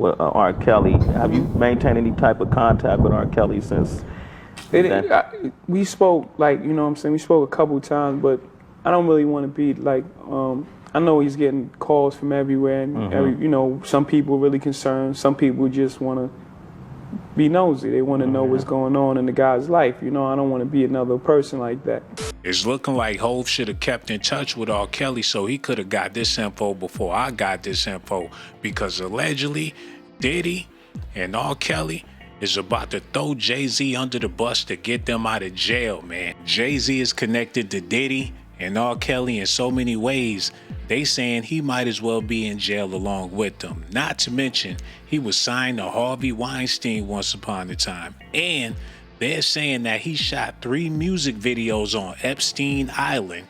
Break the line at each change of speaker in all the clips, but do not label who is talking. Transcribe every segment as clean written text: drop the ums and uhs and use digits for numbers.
with R. Kelly. Have you maintained any type of contact with R. Kelly since?
We spoke, like, you know what I'm saying, we spoke a couple times, but I don't really want to be like, I know he's getting calls from everywhere, and you know, some people really concerned, some people just want to be nosy. They want to know what's going on in the guy's life. You know, I don't want to be another person like that.
It's looking like Hov should have kept in touch with R. Kelly so he could have got this info before I got this info, because allegedly Diddy and R. Kelly is about to throw Jay-Z under the bus to get them out of jail, man. Jay-Z is connected to Diddy and R. Kelly in so many ways, they saying he might as well be in jail along with them. Not to mention, he was signed to Harvey Weinstein once upon a time. And they're saying that he shot 3 music videos on Epstein Island.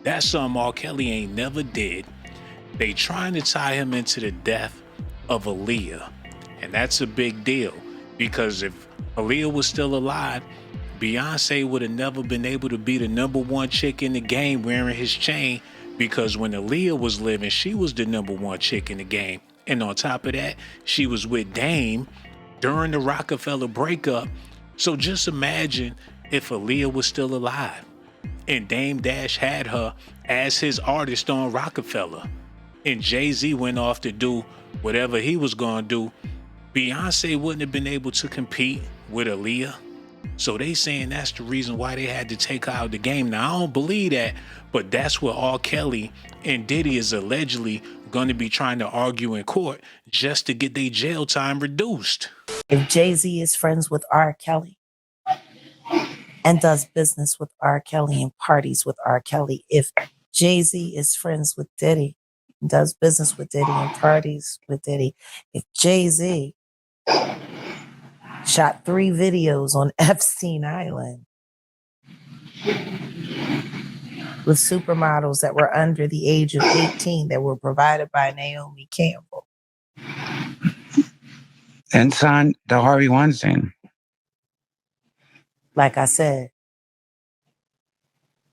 That's something R. Kelly ain't never did. They trying to tie him into the death of Aaliyah. And that's a big deal, because if Aaliyah was still alive, Beyonce would have never been able to be the #1 chick in the game wearing his chain, because when Aaliyah was living, she was the #1 chick in the game. And on top of that, she was with Dame during the Rockefeller breakup. So just imagine if Aaliyah was still alive and Dame Dash had her as his artist on Rockefeller, and Jay-Z went off to do whatever he was going to do. Beyonce wouldn't have been able to compete with Aaliyah. So they saying that's the reason why they had to take her out of the game. Now, I don't believe that, but that's what R. Kelly and Diddy is allegedly going to be trying to argue in court just to get their jail time reduced.
If Jay-Z is friends with R. Kelly and does business with R. Kelly and parties with R. Kelly, if Jay-Z is friends with Diddy and does business with Diddy and parties with Diddy, if Jay-Z shot 3 videos on Epstein Island with supermodels that were under the age of 18 that were provided by Naomi Campbell.
And signed the Harvey Weinstein.
Like I said,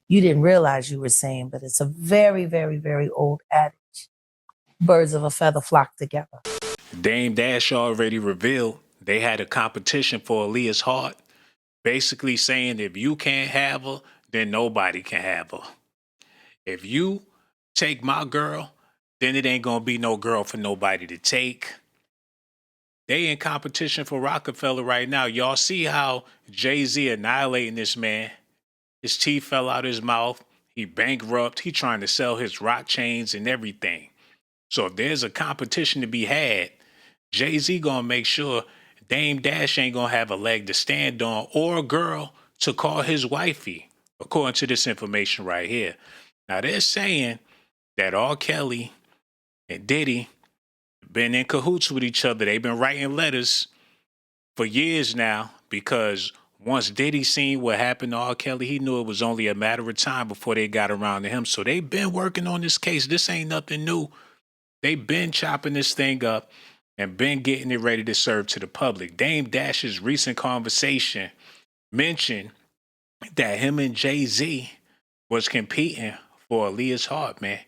you didn't realize you were saying, but it's a very, very, very old adage. Birds of a feather flock together.
Dame Dash already revealed they had a competition for Aaliyah's heart, basically saying if you can't have her, then nobody can have her. If you take my girl, then it ain't gonna be no girl for nobody to take. They in competition for Rockefeller right now. Y'all see how Jay-Z annihilating this man. His teeth fell out his mouth. He bankrupt. He trying to sell his rock chains and everything. So if there's a competition to be had, Jay-Z gonna make sure Dame Dash ain't gonna have a leg to stand on or a girl to call his wifey, according to this information right here. Now they're saying that R. Kelly and Diddy been in cahoots with each other. They've been writing letters for years now, because once Diddy seen what happened to R. Kelly, he knew it was only a matter of time before they got around to him. So they've been working on this case. This ain't nothing new. They've been chopping this thing up and been getting it ready to serve to the public. Dame Dash's recent conversation mentioned that him and Jay-Z was competing for Aaliyah's heart, man.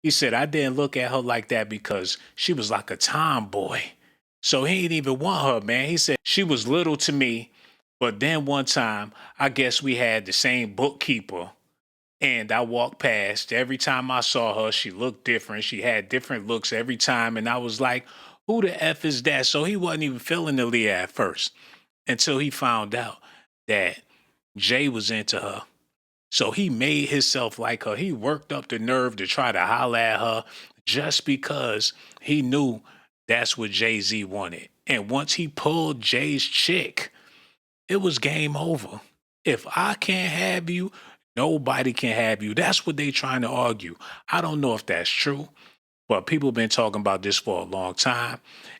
He said, I didn't look at her like that because she was like a tomboy. So he didn't even want her, man. He said, she was little to me, but then one time, I guess we had the same bookkeeper, and I walked past. Every time I saw her, she looked different. She had different looks every time, and I was like, who the F is that? So he wasn't even feeling Aaliyah at first until he found out that Jay was into her. So he made himself like her. He worked up the nerve to try to holler at her just because he knew that's what Jay-Z wanted. And once he pulled Jay's chick, it was game over. If I can't have you, nobody can have you. That's what they trying to argue. I don't know if that's true, but people have been talking about this for a long time.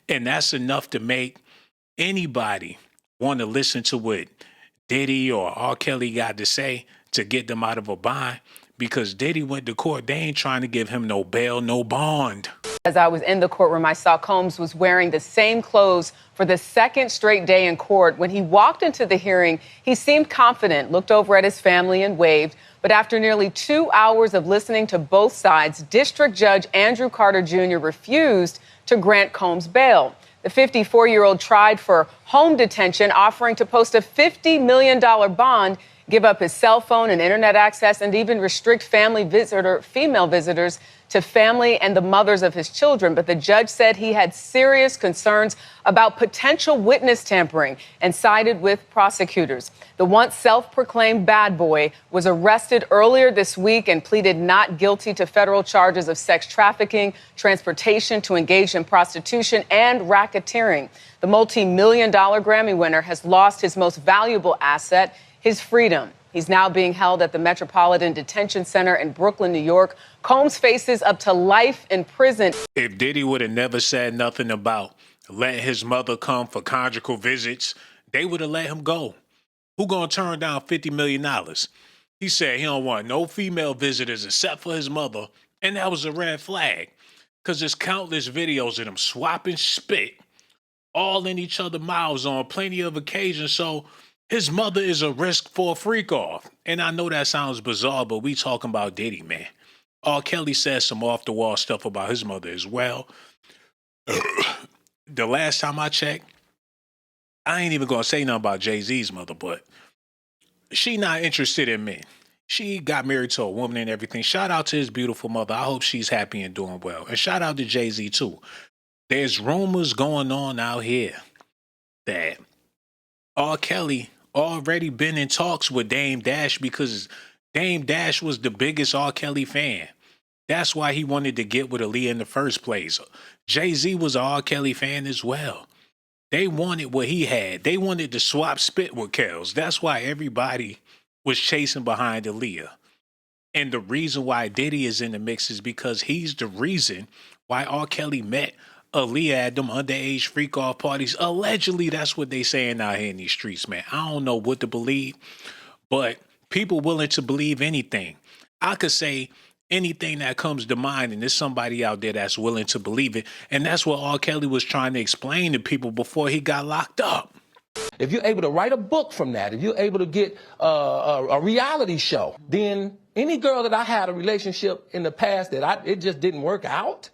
And that's enough to make anybody want to listen to what Diddy or R. Kelly got to say to get them out of a bind, because Diddy went to court. They ain't trying to give him no bail, no bond.
As I was in the courtroom, I saw Combs was wearing the same clothes for the second straight day in court. When he walked into the hearing, he seemed confident, looked over at his family and waved. But after nearly 2 hours of listening to both sides, District Judge Andrew Carter Jr. refused to grant Combs bail. The 54-year-old tried for home detention, offering to post a $50 million bond, give up his cell phone and internet access, and even restrict female visitors to family and the mothers of his children. But the judge said he had serious concerns about potential witness tampering and sided with prosecutors. The once self-proclaimed bad boy was arrested earlier this week and pleaded not guilty to federal charges of sex trafficking, transportation to engage in prostitution, and racketeering. The multi-million-dollar Grammy winner has lost his most valuable asset, his freedom. He's now being held at the Metropolitan Detention Center in Brooklyn, New York. Combs faces up to life in prison.
If Diddy would have never said nothing about letting his mother come for conjugal visits, they would have let him go. Who gonna turn down $50 million? He said he don't want no female visitors except for his mother, and that was a red flag. Because there's countless videos of them swapping spit all in each other's mouths on plenty of occasions, so his mother is a risk for a freak-off. And I know that sounds bizarre, but we talking about Diddy, man. R. Kelly says some off-the-wall stuff about his mother as well. The last time I checked, I ain't even going to say nothing about Jay-Z's mother, but she not interested in men. She got married to a woman and everything. Shout out to his beautiful mother. I hope she's happy and doing well. And shout out to Jay-Z, too. There's rumors going on out here that R. Kelly already been in talks with Dame Dash because Dame Dash was the biggest R. Kelly fan. That's why he wanted to get with Aaliyah in the first place. Jay-Z was an R. Kelly fan as well. They wanted what he had. They wanted to swap spit with Kells. That's why everybody was chasing behind Aaliyah. And the reason why Diddy is in the mix is because he's the reason why R. Kelly met Aaliyah at them underage freak-off parties. Allegedly, that's what they saying out here in these streets, man. I don't know what to believe, but people willing to believe anything. I could say anything that comes to mind, and there's somebody out there that's willing to believe it. And that's what R. Kelly was trying to explain to people before he got locked up.
If you're able to write a book from that, if you're able to get a reality show, then any girl that I had a relationship in the past that it just didn't work out,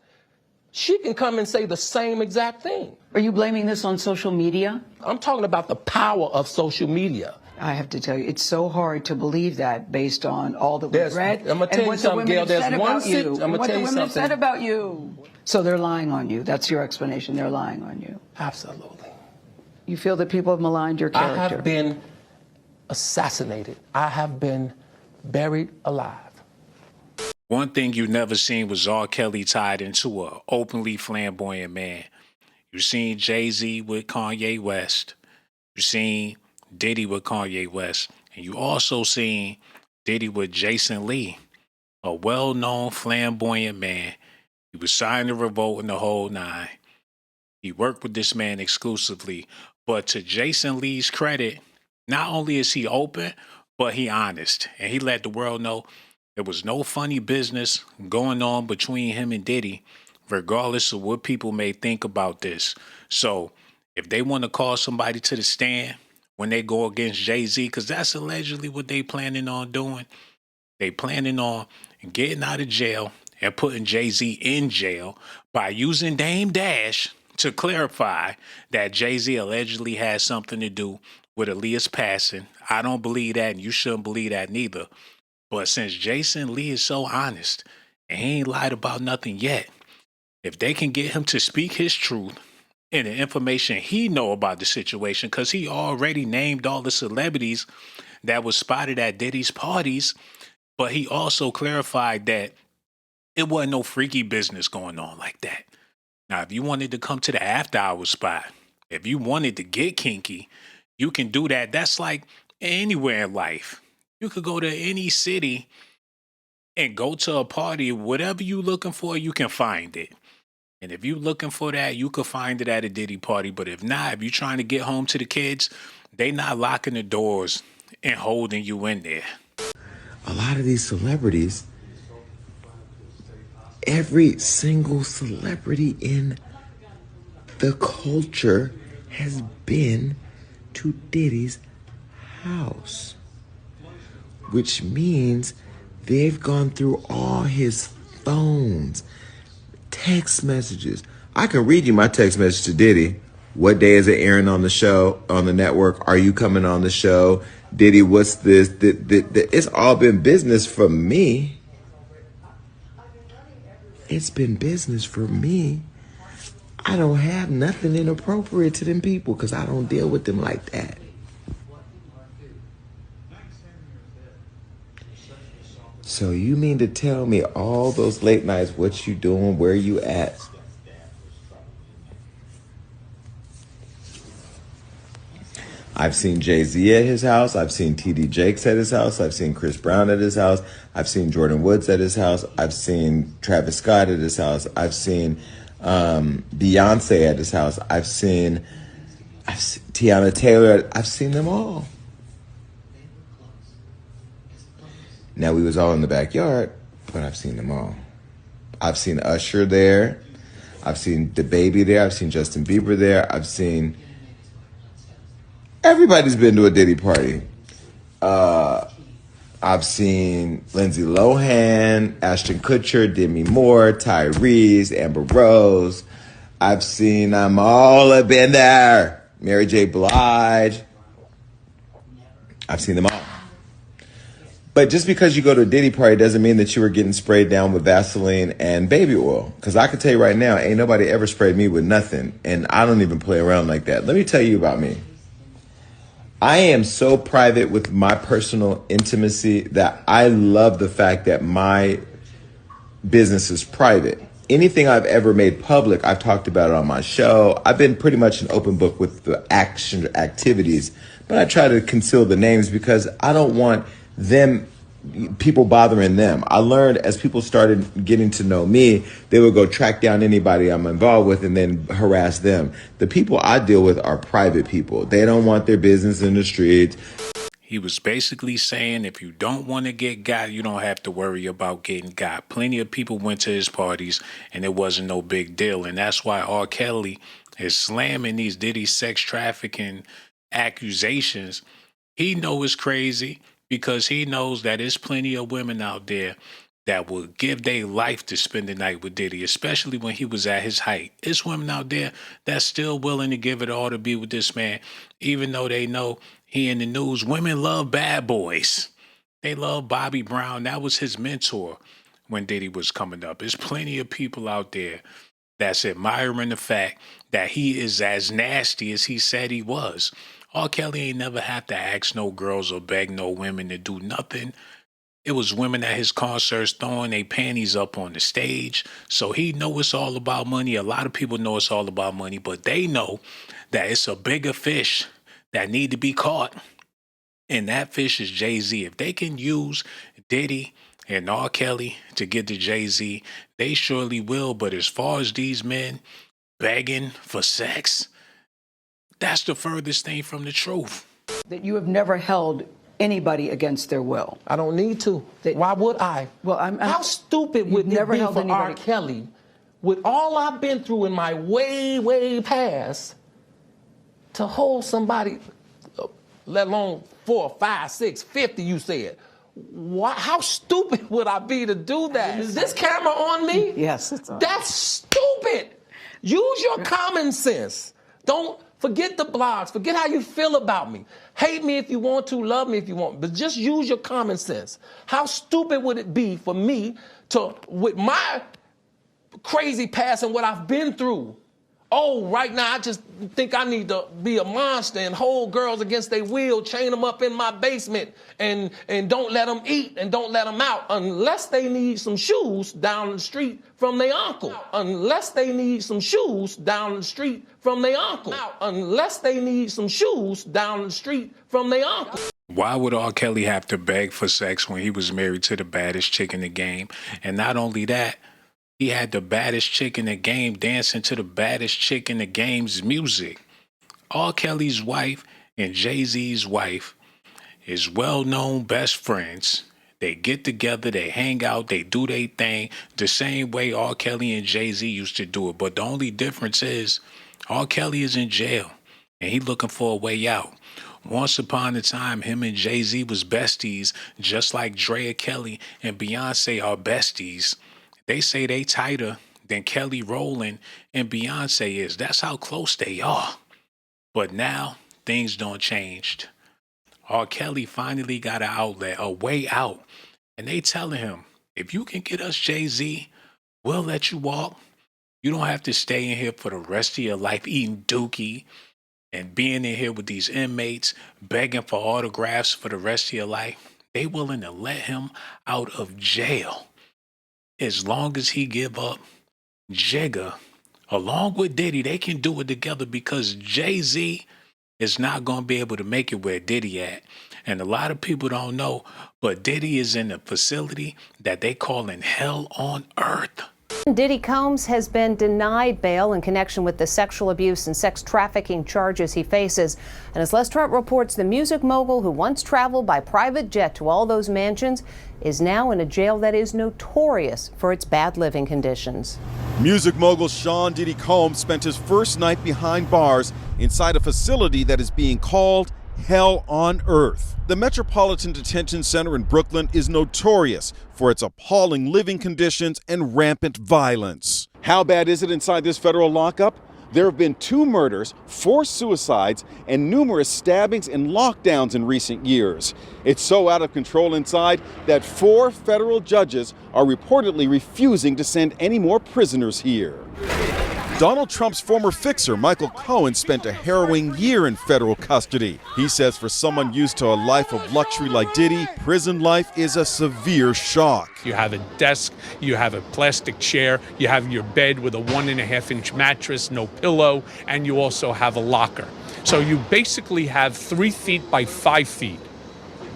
she can come and say the same exact thing.
Are you blaming this on social media?
I'm talking about the power of social media.
I have to tell you, it's so hard to believe that based on all that we've read.
I'm going to tell you something, Gail. There's one thing. I'm going to tell you something.
Have said about you. So they're lying on you. That's your explanation. They're lying on you.
Absolutely.
You feel that people have maligned your character?
I have been assassinated. I have been buried alive.
One thing you never seen was R. Kelly tied into a openly flamboyant man. You seen Jay-Z with Kanye West. You seen Diddy with Kanye West. And you also seen Diddy with Jason Lee, a well-known flamboyant man. He was signed to Revolt in the whole nine. He worked with this man exclusively. But to Jason Lee's credit, not only is he open, but he honest. And he let the world know there was no funny business going on between him and Diddy, regardless of what people may think about this. So if they want to call somebody to the stand when they go against Jay-Z, because that's allegedly what they planning on doing, they planning on getting out of jail and putting Jay-Z in jail by using Dame Dash to clarify that Jay-Z allegedly had something to do with Aaliyah's passing. I don't believe that, and you shouldn't believe that neither. But since Jason Lee is so honest and he ain't lied about nothing yet, if they can get him to speak his truth and the information he know about the situation, because he already named all the celebrities that was spotted at Diddy's parties, but he also clarified that it wasn't no freaky business going on like that. Now, if you wanted to come to the after hours spot, if you wanted to get kinky, you can do that. That's like anywhere in life. You could go to any city and go to a party. Whatever you looking for, you can find it. And if you looking for that, you could find it at a Diddy party. But if not, if you're trying to get home to the kids, they not locking the doors and holding you in there.
A lot of these celebrities, every single celebrity in the culture has been to Diddy's house, which means they've gone through all his phones, text messages. I can read you my text message to Diddy. What day is it airing on the show, on the network? Are you coming on the show? Diddy, what's this? It's all been business for me. It's been business for me. I don't have nothing inappropriate to them people because I don't deal with them like that. So you mean to tell me all those late nights, what you doing, where you at? I've seen Jay-Z at his house. I've seen T.D. Jakes at his house. I've seen Chris Brown at his house. I've seen Jordan Woods at his house. I've seen Travis Scott at his house. I've seen Beyonce at his house. I've seen Tiana Taylor. I've seen them all. Now, we was all in the backyard, but I've seen them all. I've seen Usher there. I've seen DaBaby there. I've seen Justin Bieber there. I've seen... Everybody's been to a Diddy party. I've seen Lindsay Lohan, Ashton Kutcher, Demi Moore, Tyrese, Amber Rose. I've seen them all have been there. Mary J. Blige. I've seen them all. But just because you go to a Diddy party doesn't mean that you were getting sprayed down with Vaseline and baby oil. Because I can tell you right now, ain't nobody ever sprayed me with nothing. And I don't even play around like that. Let me tell you about me. I am so private with my personal intimacy that I love the fact that my business is private. Anything I've ever made public, I've talked about it on my show. I've been pretty much an open book with the activities, but I try to conceal the names because I don't want people bothering them. I learned as people started getting to know me, they would go track down anybody I'm involved with and then harass them. The people I deal with are private people. They don't want their business in the streets.
He was basically saying if you don't want to get got, you don't have to worry about getting got. Plenty of people went to his parties and it wasn't no big deal. And that's why R. Kelly is slamming these Diddy sex trafficking accusations. He know it's crazy, because he knows that there's plenty of women out there that will give their life to spend the night with Diddy, especially when he was at his height. There's women out there that's still willing to give it all to be with this man, even though they know he in the news. Women love bad boys. They love Bobby Brown. That was his mentor when Diddy was coming up. There's plenty of people out there that's admiring the fact that he is as nasty as he said he was. R. Kelly ain't never have to ask no girls or beg no women to do nothing. It was women at his concerts throwing their panties up on the stage. So he know it's all about money. A lot of people know it's all about money, but they know that it's a bigger fish that need to be caught. And that fish is Jay-Z. If they can use Diddy and R. Kelly to get to Jay-Z, they surely will. But as far as these men begging for sex, that's the furthest thing from the truth.
That you have never held anybody against their will.
I don't need to. Why would I?
Well,
How stupid would it be for R. Kelly, with all I've been through in my way, way past, to hold somebody, let alone 4, 5, 6, 50, you said. How stupid would I be to do that? Is this camera on me?
Yes, it's on.
That's stupid. Use your common sense. Don't forget the blogs. Forget how you feel about me. Hate me if you want to, love me if you want, but just use your common sense. How stupid would it be for me to, with my crazy past and what I've been through, right now I just think I need to be a monster and hold girls against their will, chain them up in my basement and don't let them eat and don't let them out unless they need some shoes down the street from their uncle. Unless they need some shoes down the street from their uncle. Unless they need some shoes down the street from their uncle.
Why would R. Kelly have to beg for sex when he was married to the baddest chick in the game? And not only that, he had the baddest chick in the game dancing to the baddest chick in the game's music. R. Kelly's wife and Jay-Z's wife is well-known best friends. They get together, they hang out, they do their thing the same way R. Kelly and Jay-Z used to do it. But the only difference is R. Kelly is in jail and he looking for a way out. Once upon a time, him and Jay-Z was besties, just like Drea Kelly and Beyonce are besties. They say they tighter than Kelly Rowland and Beyonce is. That's how close they are. But now things don't changed. R. Kelly finally got an outlet, a way out. And they telling him, if you can get us Jay-Z, we'll let you walk. You don't have to stay in here for the rest of your life eating dookie and being in here with these inmates, begging for autographs for the rest of your life. They willing to let him out of jail as long as he give up Jigga. Along with Diddy, they can do it together because Jay-Z is not going to be able to make it where Diddy at. And a lot of people don't know, but Diddy is in a facility that they call in hell on earth.
Diddy Combs has been denied bail in connection with the sexual abuse and sex trafficking charges he faces. And as Les Trent reports, the music mogul who once traveled by private jet to all those mansions is now in a jail that is notorious for its bad living conditions.
Music mogul Shawn Diddy Combs spent his first night behind bars inside a facility that is being called hell on earth. The Metropolitan Detention Center in Brooklyn is notorious for its appalling living conditions and rampant violence. How bad is it inside this federal lockup? There have been 2 murders, 4 suicides, and numerous stabbings and lockdowns in recent years. It's so out of control inside that 4 federal judges are reportedly refusing to send any more prisoners here. Donald Trump's former fixer, Michael Cohen, spent a harrowing year in federal custody. He says for someone used to a life of luxury like Diddy, prison life is a severe shock.
You have a desk, you have a plastic chair, you have your bed with a 1.5-inch mattress, no pillow, and you also have a locker. So you basically have 3 feet by 5 feet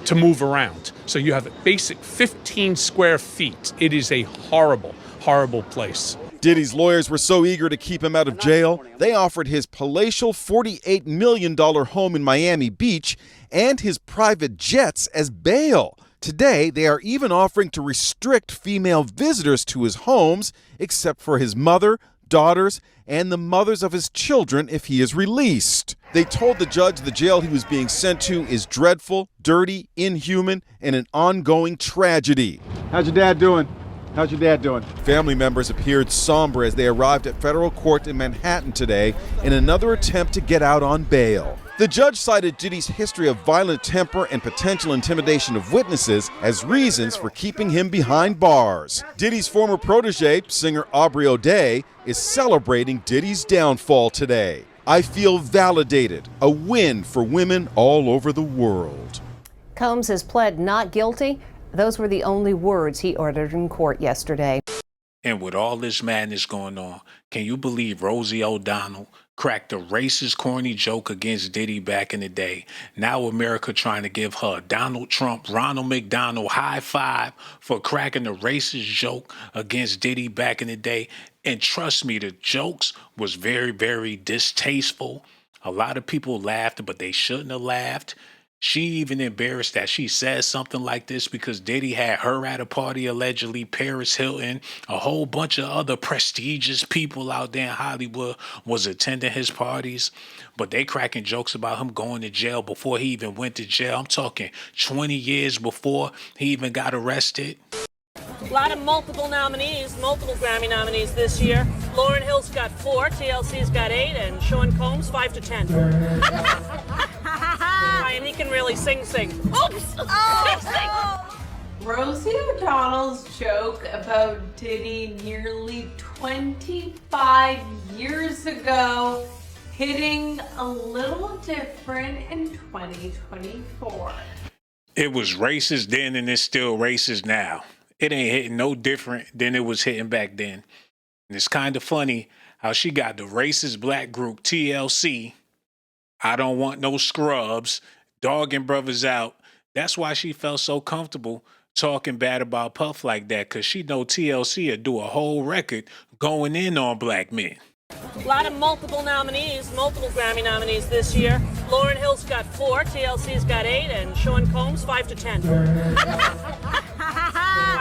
to move around. So you have a basic 15 square feet. It is a horrible, horrible place.
Diddy's lawyers were so eager to keep him out of jail, they offered his palatial $48 million home in Miami Beach and his private jets as bail. Today, they are even offering to restrict female visitors to his homes, except for his mother, daughters, and the mothers of his children if he is released. They told the judge the jail he was being sent to is dreadful, dirty, inhuman, and an ongoing tragedy.
How's your dad doing? How's your dad doing?
Family members appeared somber as they arrived at federal court in Manhattan today in another attempt to get out on bail. The judge cited Diddy's history of violent temper and potential intimidation of witnesses as reasons for keeping him behind bars. Diddy's former protege, singer Aubrey O'Day, is celebrating Diddy's downfall today. I feel validated, a win for women all over the world.
Combs has pled not guilty. Those were the only words he uttered in court yesterday.
And with all this madness going on, can you believe Rosie O'Donnell cracked a racist, corny joke against Diddy back in the day? Now America trying to give her Donald Trump, Ronald McDonald high five for cracking a racist joke against Diddy back in the day. And trust me, the jokes was very, very distasteful. A lot of people laughed, but they shouldn't have laughed. She even embarrassed that she said something like this because Diddy had her at a party, allegedly. Paris Hilton, a whole bunch of other prestigious people out there in Hollywood was attending his parties. But they cracking jokes about him going to jail before he even went to jail. I'm talking 20 years before he even got arrested.
A lot of multiple nominees, multiple Grammy nominees this year. Lauryn Hill's got 4, TLC's got 8, and Shawn Combs 5 to 10. And he can really sing. Oops! Oh.
Rosie O'Donnell's joke about Diddy nearly 25 years ago hitting a little different in 2024.
It was racist then and it's still racist now. It ain't hitting no different than it was hitting back then. And it's kind of funny how she got the racist black group TLC, I Don't Want No Scrubs, dogging brothers out. That's why she felt so comfortable talking bad about Puff like that, because she know TLC would do a whole record going in on black men.
A lot of multiple nominees, multiple Grammy nominees this year. Lauryn Hill's got 4, TLC's got 8, and Shawn Combs 5 to 10.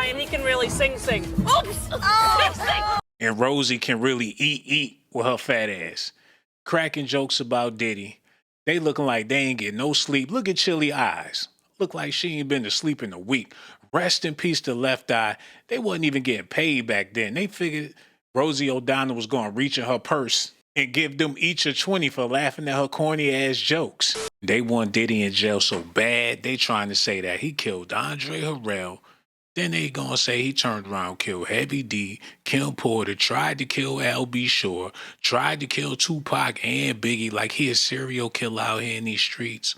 And he can really sing. Oops! Oh.
And Rosie can really eat with her fat ass. Cracking jokes about Diddy. They looking like they ain't getting no sleep. Look at Chilly eyes. Look like she ain't been to sleep in a week. Rest in peace to Left Eye. They wasn't even getting paid back then. They figured Rosie O'Donnell was going to reach in her purse and give them each a 20 for laughing at her corny ass jokes. They want Diddy in jail so bad, they trying to say that he killed Andre Harrell. Then they gonna say he turned around, killed Heavy D, Kim Porter, tried to kill L.B. Shore, tried to kill Tupac and Biggie, like he a serial killer out here in these streets.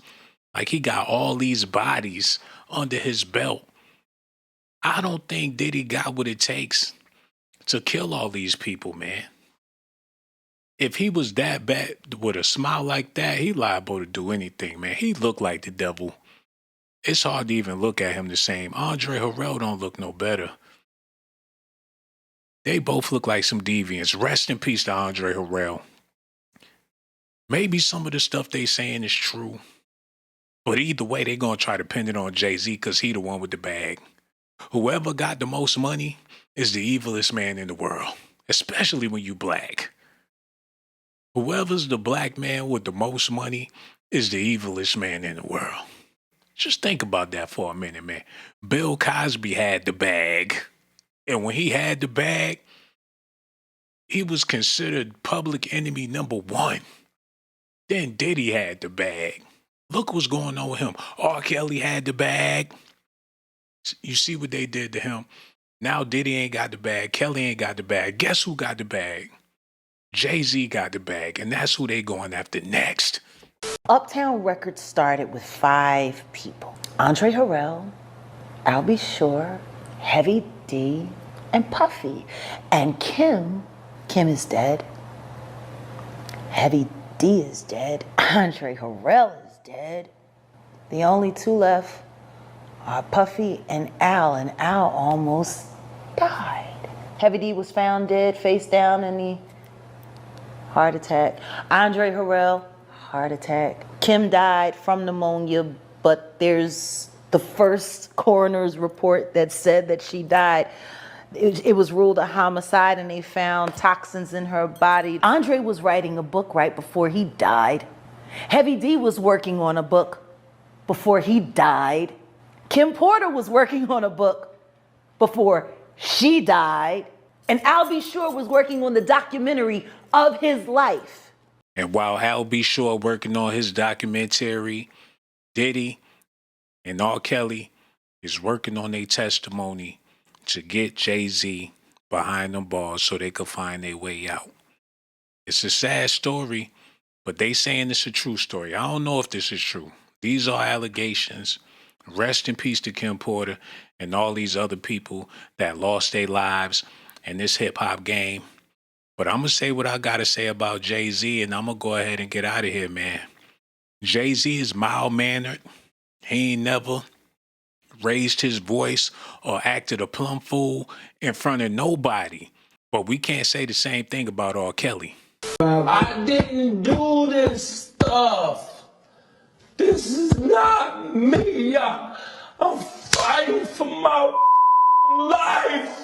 Like he got all these bodies under his belt. I don't think Diddy got what it takes to kill all these people, man. If he was that bad with a smile like that, he liable to do anything, man. He looked like the devil. It's hard to even look at him the same. Andre Harrell don't look no better. They both look like some deviants. Rest in peace to Andre Harrell. Maybe some of the stuff they saying is true. But either way, they gonna try to pin it on Jay-Z because he the one with the bag. Whoever got the most money is the evilest man in the world. Especially when you black. Whoever's the black man with the most money is the evilest man in the world. Just think about that for a minute, man. Bill Cosby had the bag. And when he had the bag, he was considered public enemy number one. Then Diddy had the bag. Look what's going on with him. R. Kelly had the bag. You see what they did to him. Now Diddy ain't got the bag. Kelly ain't got the bag. Guess who got the bag? Jay-Z got the bag. And that's who they going after next.
Uptown Records started with 5 people. Andre Harrell, Al Shore, Heavy D, and Puffy. And Kim is dead. Heavy D is dead. Andre Harrell is dead. The only 2 left are Puffy and Al almost died. Heavy D was found dead, face down in the heart attack. Andre Harrell, heart attack. Kim died from pneumonia, but there's the first coroner's report that said that she died. It was ruled a homicide and they found toxins in her body. Andre was writing a book right before he died. Heavy D was working on a book before he died. Kim Porter was working on a book before she died. And Al Shore was working on the documentary of his life.
And while Al B. Shore working on his documentary, Diddy and R. Kelly is working on their testimony to get Jay-Z behind them bars so they could find their way out. It's a sad story, but they saying it's a true story. I don't know if this is true. These are allegations. Rest in peace to Kim Porter and all these other people that lost their lives in this hip-hop game. But I'm going to say what I got to say about Jay-Z, and I'm going to go ahead and get out of here, man. Jay-Z is mild-mannered. He ain't never raised his voice or acted a plum fool in front of nobody. But we can't say the same thing about R. Kelly.
I didn't do this stuff. This is not me. I'm fighting for my life.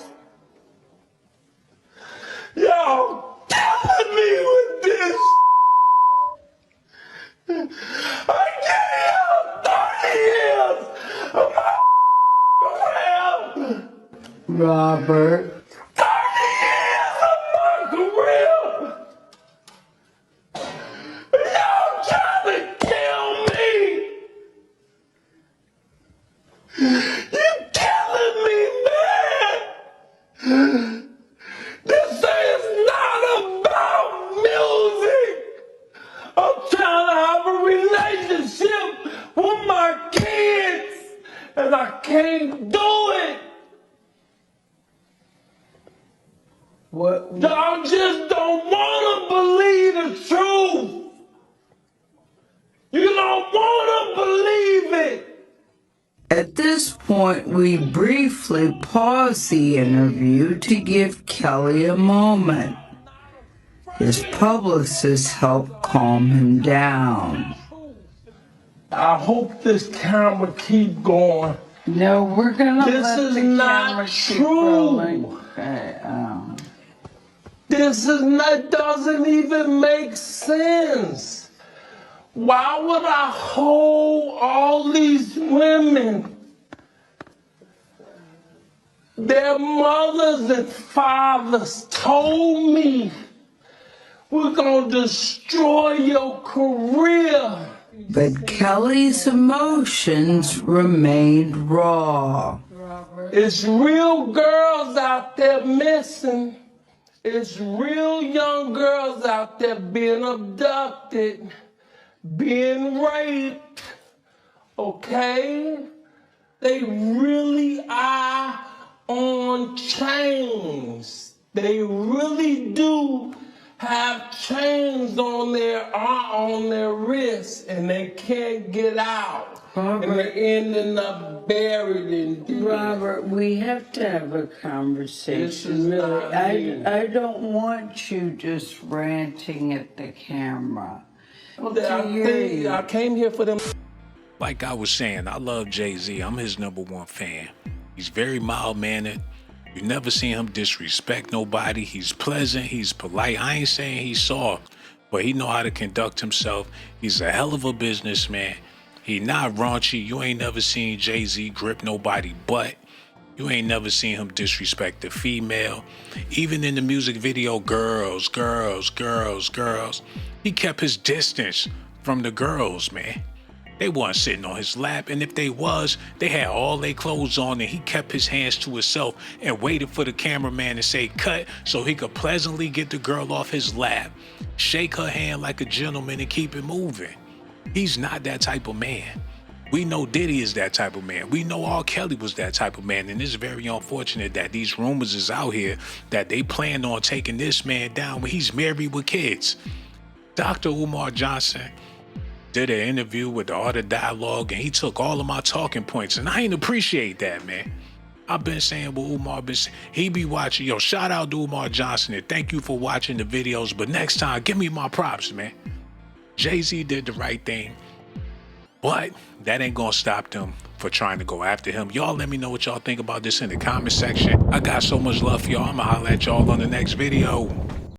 Y'all killing me with this. I gave y'all 30 years of my career.
Robert.
30 years of my career. Y'all trying to kill me. You killing me, man. This is not about music. I'm trying to have a relationship with my kids, and I can't do it.
What?
Y'all just don't want to believe the truth. You don't want to believe it.
At this point, we briefly pause the interview to give Kelly a moment. His publicist helped calm him down.
I hope this camera keep going.
No, we're gonna
this
let
is
the
not
camera keep
true.
rolling.
This is not, doesn't even make sense. Why would I hold all these women? Their mothers and fathers told me We're gonna destroy your career.
But Kelly's emotions remained raw.
It's real girls out there missing. It's real young girls out there being abducted, being raped, okay? They really are on chains. They really do have chains on their wrists, and they can't get out.
Robert,
and they're ending up buried in debt.
Robert, we have to have a conversation. Really, I don't want you just ranting at the camera.
I came here for them.
Like I was saying, I love Jay-Z. I'm his #1 fan. He's very mild-mannered. You never seen him disrespect nobody. He's pleasant. He's polite. I ain't saying he's soft, but he know how to conduct himself. He's a hell of a businessman. He not raunchy. You ain't never seen Jay-Z grip nobody butt. You ain't never seen him disrespect a female. Even in the music video, girls, girls, girls, girls. He kept his distance from the girls, man. They weren't sitting on his lap, and if they was, they had all their clothes on, and he kept his hands to himself and waited for the cameraman to say cut so he could pleasantly get the girl off his lap, shake her hand like a gentleman, and keep it moving. He's not that type of man. We know Diddy is that type of man. We know R. Kelly was that type of man, and it's very unfortunate that these rumors is out here that they plan on taking this man down when he's married with kids. Dr. Umar Johnson did an interview with the Art of Dialogue, and he took all of my talking points, and I ain't appreciate that, man. I've been saying what Umar been saying. He be watching. Yo, shout out to Umar Johnson, and thank you for watching the videos, but next time, give me my props, man. Jay-Z did the right thing, but that ain't gonna stop them for trying to go after him. Y'all let me know what y'all think about this in the comment section. I got so much love for y'all. I'ma holler at y'all on the next video.